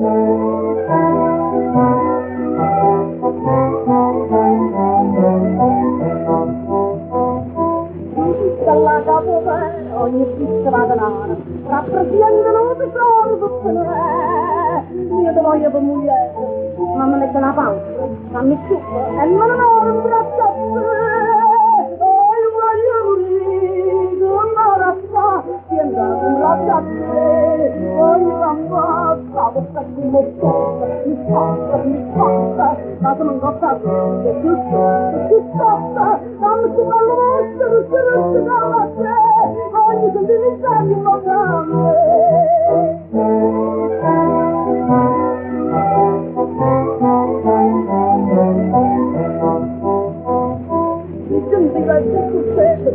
Dalla capovera ogni piccola denaro rappresentano un tesoro tutto non è. Io ti voglio per moglie, ma mi mette una pausa, fammi su e non ho un braccio a te. Io voglio morire, non la fa, ti è andato un braccio a te. Voglio ammazza, questa qui mi sposta, ma se non costa che ti sposta, dammi su quello vostro, se non si dà a te, voglio sentirmi in mano.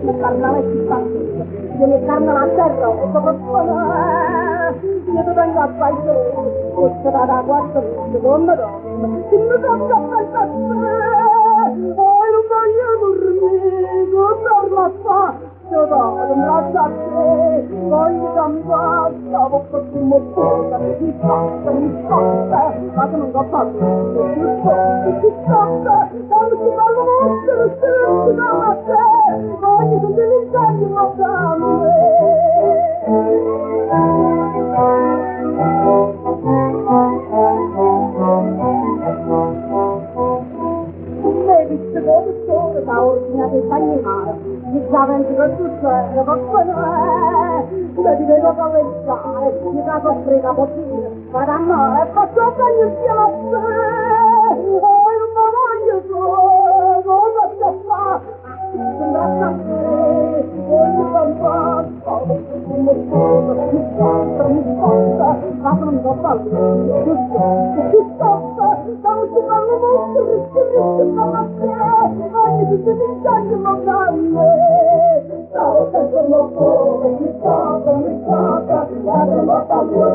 Mi carnava e si partita, io mi carnava a terra e soprattutto io ti vengo a paese, forse da quattro secondo dopo, se mi tocca a pensare, non voglio dormire, non dormo a fa, io do un braccio a te, voglio cambiare, stavo per primo posto, mi sposta, ma se non ho fatto, mi sposta, quando si parla vostro, se non si dà a te, voglio sentirmi in mano. Visto come sono da ordine che sta in mare, mi sta venendo tutto e papà se ti vedo palleggiare, mi caso frega potire, vado a mare e faccio bagno insieme a te, non mi voglio solo, cosa sto fa? Sembra a te, voglio campare, mi sposta, ma non mi fa ti sposta, stavo su parlo molto, voglio tutti i giorni stavo sempre molto, mi sposta, guarda la paura,